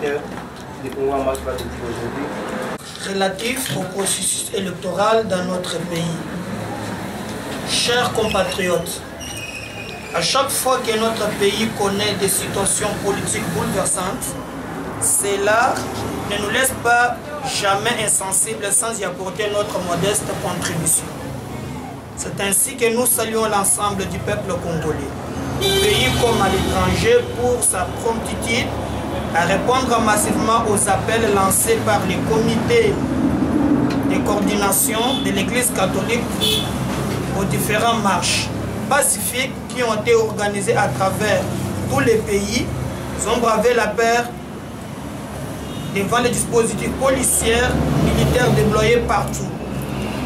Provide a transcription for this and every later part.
téléspectateurs de Congo en Marche va te dire aujourd'hui? Relatif au processus électoral dans notre pays. Chers compatriotes, à chaque fois que notre pays connaît des situations politiques bouleversantes, cela ne nous laisse pas jamais insensibles sans y apporter notre modeste contribution. C'est ainsi que nous saluons l'ensemble du peuple congolais, au pays comme à l'étranger, pour sa promptitude à répondre massivement aux appels lancés par les comités de coordination de l'Église catholique aux différentes marches pacifiques qui ont été organisées à travers tous les pays. Ils ont bravé la peur devant les dispositifs policiers, militaires déployés partout.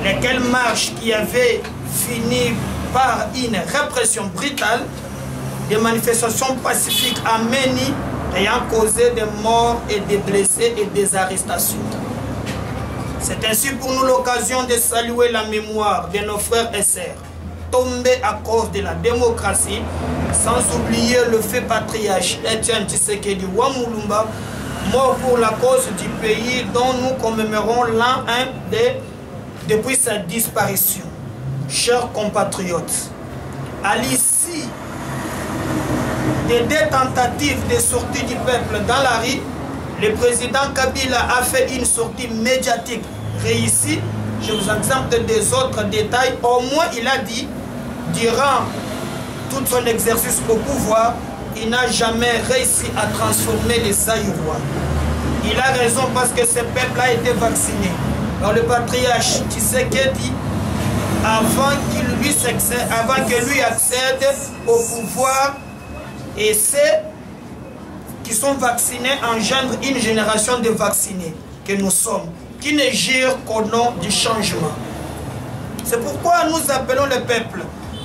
Lesquelles marches qui avaient fini par une répression brutale, des manifestations pacifiques à Meni ayant causé des morts et des blessés et des arrestations. C'est ainsi pour nous l'occasion de saluer la mémoire de nos frères et sœurs tombés à cause de la démocratie, sans oublier le fait patriarche Etienne Tshisekedi Wamulumba, mort pour la cause du pays, dont nous commémorons l'an 1 depuis sa disparition. Chers compatriotes, à l'issue des deux tentatives de sortie du peuple dans la rue, le président Kabila a fait une sortie médiatique réussie. Je vous exempte des autres détails. Au moins, il a dit, durant tout son exercice au pouvoir, il n'a jamais réussi à transformer les Aïrois. Il a raison parce que ce peuple a été vacciné. Alors le patriarche Tshisekedi, avant que lui accède au pouvoir, et ceux qui sont vaccinés engendrent une génération de vaccinés que nous sommes, qui ne gèrent qu'au nom du changement. C'est pourquoi nous appelons le peuple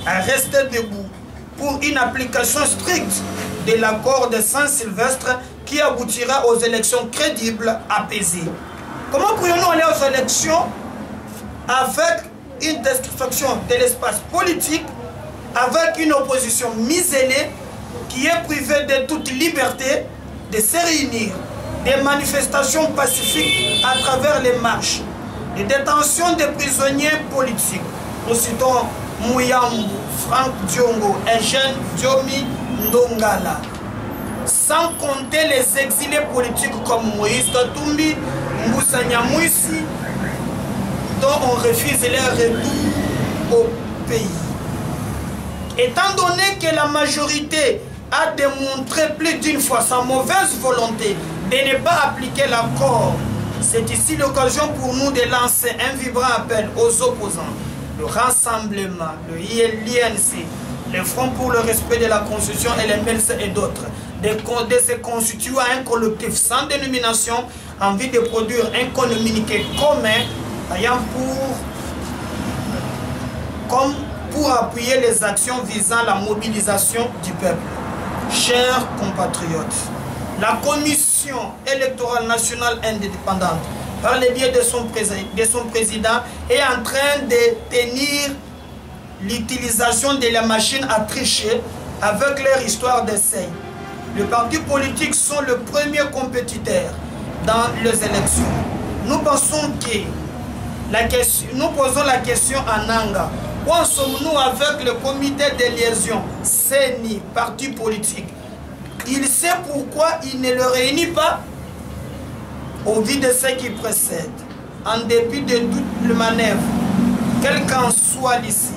à rester debout pour une application stricte de l'accord de Saint-Sylvestre qui aboutira aux élections crédibles, apaisées. Comment pourrions-nous aller aux élections avec une destruction de l'espace politique, avec une opposition muselée qui est privée de toute liberté de se réunir, des manifestations pacifiques à travers les marches, des détentions de prisonniers politiques? Nous citons Mouyambu, Franck Diongo, Eugène Diomi Ndongala, sans compter les exilés politiques comme Moïse Katumbi, Moussa Nyamwisi, dont on refuse leur retour au pays. Étant donné que la majorité a démontré plus d'une fois sa mauvaise volonté de ne pas appliquer l'accord, c'est ici l'occasion pour nous de lancer un vibrant appel aux opposants, le rassemblement, le INC, le Front pour le respect de la Constitution et les MLC et d'autres, de se constituer un collectif sans dénomination en vue de produire un communiqué commun ayant pour appuyer les actions visant la mobilisation du peuple. Chers compatriotes, la Commission électorale nationale indépendante, par le biais de son président, est en train de tenir l'utilisation de la machine à tricher avec leur histoire d'essai. Les partis politiques sont le premier compétiteur dans les élections. Nous pensons que nous posons la question à Nanga. Où en sommes-nous avec le comité de liaison, CENI, parti politique? Il sait pourquoi il ne le réunit pas au vu de ce qui précède. En dépit de toutes les manœuvres, quel qu'en soit l'issue,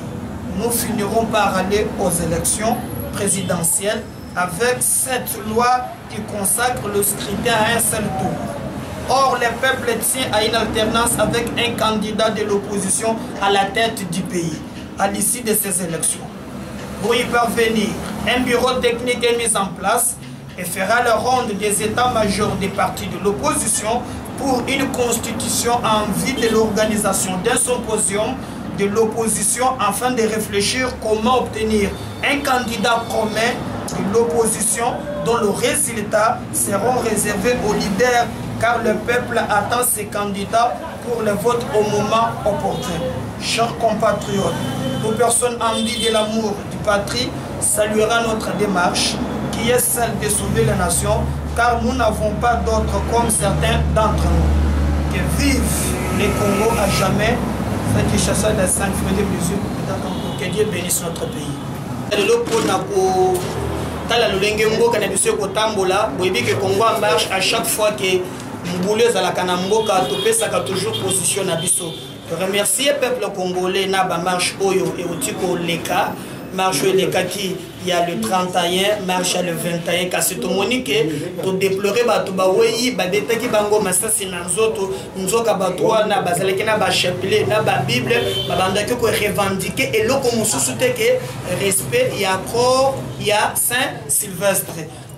nous finirons par aller aux élections présidentielles avec cette loi qui consacre le scrutin à un seul tour. Or, le peuple tient à une alternance avec un candidat de l'opposition à la tête du pays à l'issue de ces élections. Pour y parvenir, un bureau technique est mis en place et fera le ronde des états-majors des partis de l'opposition pour une constitution en vue de l'organisation d'un symposium de l'opposition afin de réfléchir comment obtenir un candidat commun de l'opposition dont le résultat seront réservés aux leaders car le peuple attend ces candidats pour le vote au moment opportun. Chers compatriotes, toute personne envie de l'amour du patrie saluera notre démarche qui est celle de sauver la nation car nous n'avons pas d'autres comme certains d'entre nous. Que vive le Congo à jamais. C'est qui chasse de 5 fruits de mesure. Que Dieu bénisse notre pays. Le Congo, dans la Lulengengo, quand on a Kotambola, vous voyez que le Congo marche à chaque fois que Mbouleuse à la Kanamboka, Topé, ça a toujours position à Bisso. Je remercie le peuple congolais, Naba marche Oyo et Otiko Leka. Marche Leka qui il y a le 31, marche le 21, car c'est tout monique, pour déplorer Batoubaoui, Badetaki Bango, Massassi Nanzoto, Nzoka Batoua, Naba Zalekena, Bachapelet, Naba Bible, Babandaki pour revendiquer et l'eau comme sous-souté que respect, il y a corps, il y a Saint-Sylvestre.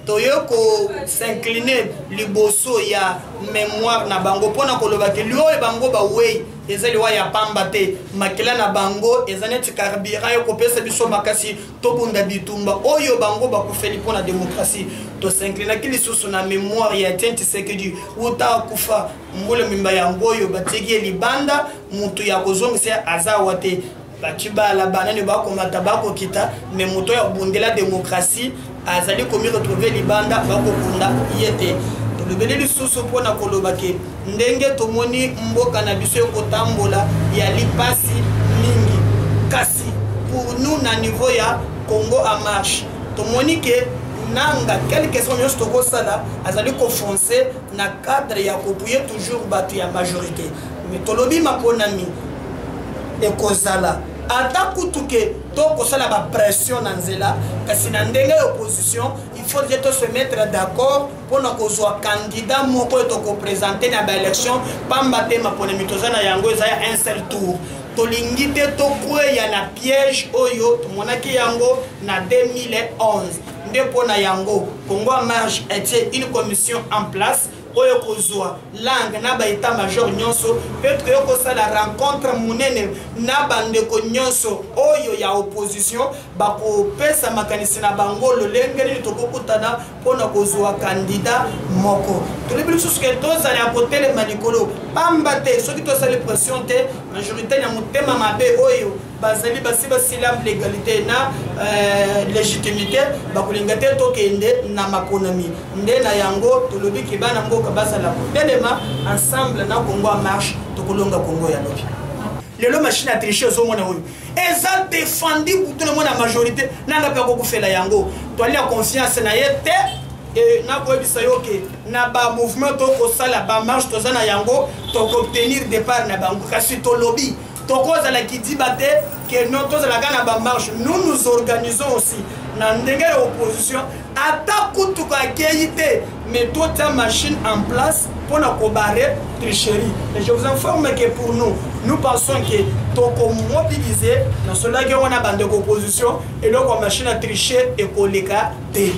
Toyoko s'incliner liboso ya mémoire na bango pona koloba ke lio e bango ba wei ezali wa ya pambate makela na bango ezaneti carburant yo kopesa biso makasi tobunda bitumba oyo bango ba kufeli pona démocratie to s'incliner kili susu na mémoire ya tenti sekedi uta kufa mbole mimba ya ngoyo bategi libanda mutu ya kozongisa azawate bakiba la banane ba komata ba ko kita mais mutu ya bundela démocratie azali komi retrouver libanda bakokunda yete le beneli susu pona kolobake ndenge tomoni mboka na biso kotambola ya lipasi mingi kasi pour nous na niveau ya Congo en marche tomoni ke nanga quelque chose nyos toko sala azali ko foncer na cadre ya kopuye toujours batu ya majorité mais tolobi makonami ekozala ata kutuke toko sala ba pression na nzela kasi na ndenge opposition il faut déjà se mettre d'accord pour na kozwa candidat moko to ko présenter na ba élection pamba te mapona mitozana yango za un seul tour tolingi te to ya na piège oyo tomonaki yango na 2011 nde pona yango Congo en marche était une commission en place oyo kozwa langue na ba état major nyonso peut-être yo ko sala rencontre munene na bandeko nyonso oyo ya opposition ba ko pesa makanisi na bango lolengeli to kokutana pona kozwa candidat moko to le plus que to za ya potele malikolo pamba te soki to sala pression te majorité ya mutema mabe oyo bazali basiba silam légalité na légitimité bakulinga te to kende na makonomi nde na yango to lobi kibana mboka basala telema ensemble na Congo en marche to kolonga Congo ya lobi lelo machine à tricher zo mona oyo eza défendu pour tout le monde la majorité nanga pe ko fela yango to ali confiance na yete et na ko bisa yoke na ba mouvement to ko sala ba marche to zana yango to obtenir départ na bango kasi to lobby tokoza la qui dit baté que nous tous la gana ba marche nous nous organisons aussi na ndenge opposition ata kutu ka keité mais toute la machine en place pour na kobarrer tricherie et je vous informe que pour nous pensons que toko mobiliser dans cela que on a bande opposition et donc la machine à tricher et koleka té